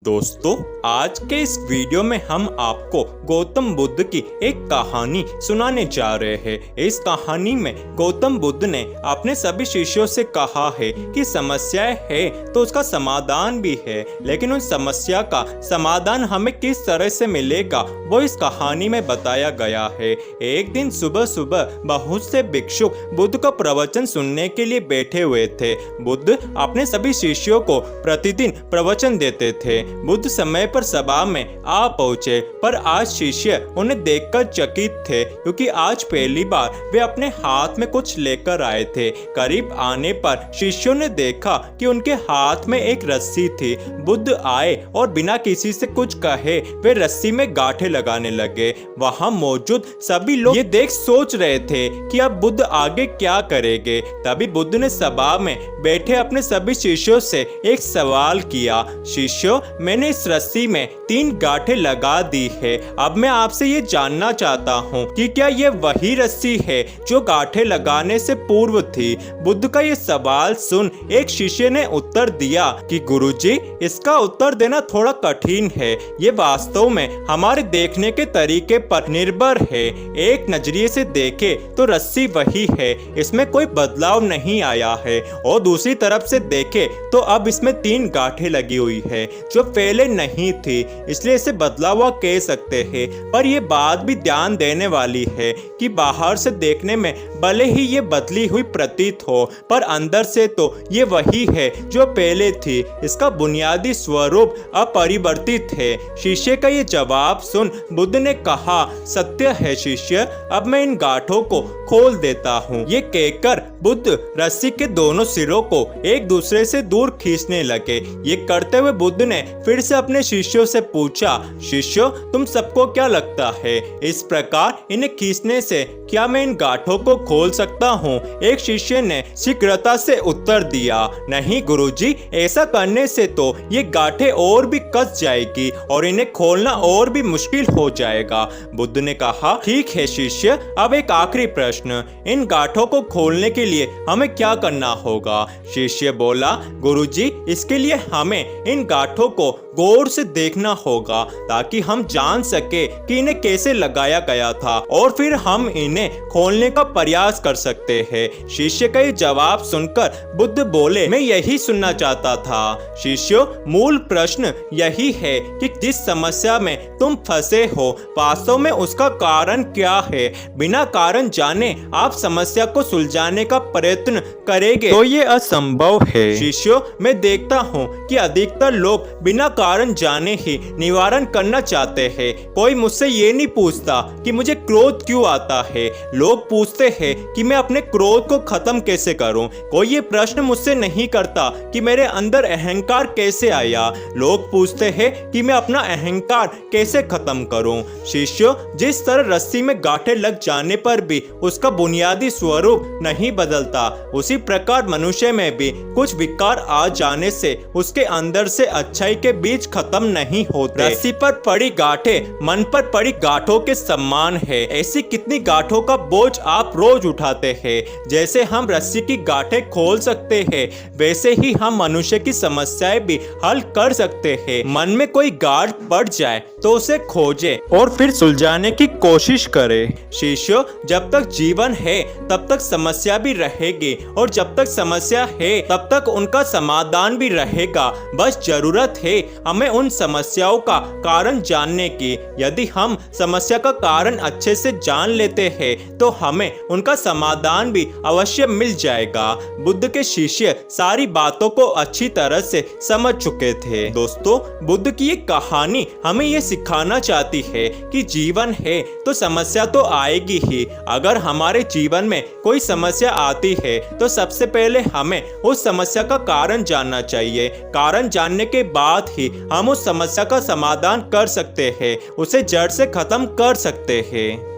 दोस्तों, आज के इस वीडियो में हम आपको गौतम बुद्ध की एक कहानी सुनाने जा रहे हैं। इस कहानी में गौतम बुद्ध ने अपने सभी शिष्यों से कहा है कि समस्याएं है तो उसका समाधान भी है, लेकिन उन समस्या का समाधान हमें किस तरह से मिलेगा वो इस कहानी में बताया गया है। एक दिन सुबह सुबह बहुत से भिक्षुक बुद्ध का प्रवचन सुनने के लिए बैठे हुए थे। बुद्ध अपने सभी शिष्यों को प्रतिदिन प्रवचन देते थे। बुद्ध समय पर सभा में आ पहुंचे, पर आज शिष्य उन्हें देखकर चकित थे, क्योंकि आज पहली बार वे अपने हाथ में कुछ लेकर आए थे। करीब आने पर शिष्यों ने देखा कि उनके हाथ में एक रस्सी थी। बुद्ध आए और बिना किसी से कुछ कहे वे रस्सी में गांठें लगाने लगे। वहां मौजूद सभी लोग ये देख सोच रहे थे कि अब बुद्ध आगे क्या करेंगे। तभी बुद्ध ने सभा में बैठे अपने सभी शिष्यों से एक सवाल किया, शिष्यों, मैंने इस रस्सी में 3 गांठें लगा दी है। अब मैं आपसे ये जानना चाहता हूँ कि क्या ये वही रस्सी है जो गांठें लगाने से पूर्व थी। बुद्ध का ये सवाल सुन एक शिष्य ने उत्तर दिया कि गुरुजी, इसका उत्तर देना थोड़ा कठिन है। ये वास्तव में हमारे देखने के तरीके पर निर्भर है। एक नजरिए से देखे तो रस्सी वही है, इसमें कोई बदलाव नहीं आया है, और दूसरी तरफ से देखे तो अब इसमें 3 गांठें लगी हुई है जो पहले नहीं थी, इसलिए इसे बदला हुआ कह सकते हैं। पर यह बात भी ध्यान देने वाली है कि बाहर से देखने में भले ही ये बदली हुई प्रतीत हो, पर अंदर से तो ये वही है जो पहले थी। इसका बुनियादी स्वरूप अपरिवर्तित है। शिष्य का ये जवाब सुन बुद्ध ने कहा, सत्य है शिष्य, अब मैं इन गांठों को खोल देता हूँ। ये कहकर बुद्ध रस्सी के दोनों सिरों को एक दूसरे से दूर खींचने लगे। ये करते हुए बुद्ध ने फिर से अपने शिष्यों से पूछा, शिष्यों, तुम सबको क्या लगता है, इस प्रकार इन्हें खींचने से क्या मैं इन गांठों को खोल सकता हूँ? एक शिष्य ने शीघ्रता से उत्तर दिया, नहीं गुरुजी, ऐसा करने से तो ये गांठें और भी कस जाएगी और इन्हें खोलना और भी मुश्किल हो जाएगा। बुद्ध ने कहा, ठीक है शिष्य, अब एक आखिरी प्रश्न, इन गांठों को खोलने के लिए हमें क्या करना होगा? शिष्य बोला, गुरुजी, इसके लिए हमें इन गांठों को गौर से देखना होगा ताकि हम जान सके कि इन्हें कैसे लगाया गया था, और फिर हम इन्हें खोलने का प्रयास कर सकते हैं। शिष्य का ये जवाब सुनकर बुद्ध बोले, मैं यही सुनना चाहता था। शिष्यों, मूल प्रश्न यही है कि जिस समस्या में तुम फंसे हो, वास्तव में उसका कारण क्या है। बिना कारण जाने आप समस्या को सुलझाने का प्रयत्न करेंगे तो ये असंभव है। शिष्यों, मैं देखता हूँ कि अधिकतर लोग बिना कारण जाने ही निवारण करना चाहते हैं। कोई मुझसे ये नहीं पूछता कि मुझे क्रोध क्यों आता है, लोग पूछते हैं कि मैं अपने क्रोध को खत्म कैसे करूं। कोई ये प्रश्न मुझसे नहीं करता कि मेरे अंदर अहंकार कैसे आया, लोग पूछते हैं कि मैं अपना अहंकार कैसे खत्म करूं। शिष्यों, जिस तरह रस्सी में गांठें लग जाने पर भी उसका बुनियादी स्वरूप नहीं बदलता, उसी प्रकार मनुष्य में भी कुछ विकार आ जाने से उसके अंदर से अच्छाई के बीज खत्म नहीं होते। रस्सी पर पड़ी गांठें मन पर पड़ी गांठों के समान है। ऐसी कितनी गांठों का बोझ आप रोज उठाते हैं। जैसे हम रस्सी की गांठें खोल सकते हैं, वैसे ही हम मनुष्य की समस्याएं भी हल कर सकते हैं। मन में कोई गांठ पड़ जाए तो उसे खोजे और फिर सुलझाने की कोशिश करें। शिष्यों, जब तक जीवन है तब तक समस्या भी रहेगी, और जब तक समस्या है तब तक उनका समाधान भी रहेगा। बस जरूरत है हमें उन समस्याओं का कारण जानने की। यदि हम समस्या का कारण अच्छे से जान लेते हैं तो हमें उनका समाधान भी अवश्य मिल जाएगा। बुद्ध के शिष्य सारी बातों को अच्छी तरह से समझ चुके थे। दोस्तों, बुद्ध की ये कहानी हमें ये सिखाना चाहती है कि जीवन है तो समस्या तो आएगी ही। अगर हमारे जीवन में कोई समस्या आती है तो सबसे पहले हमें उस समस्या का कारण जानना चाहिए। कारण जानने के बाद ही हम उस समस्या का समाधान कर सकते हैं, उसे जड़ से खत्म कर सकते हैं।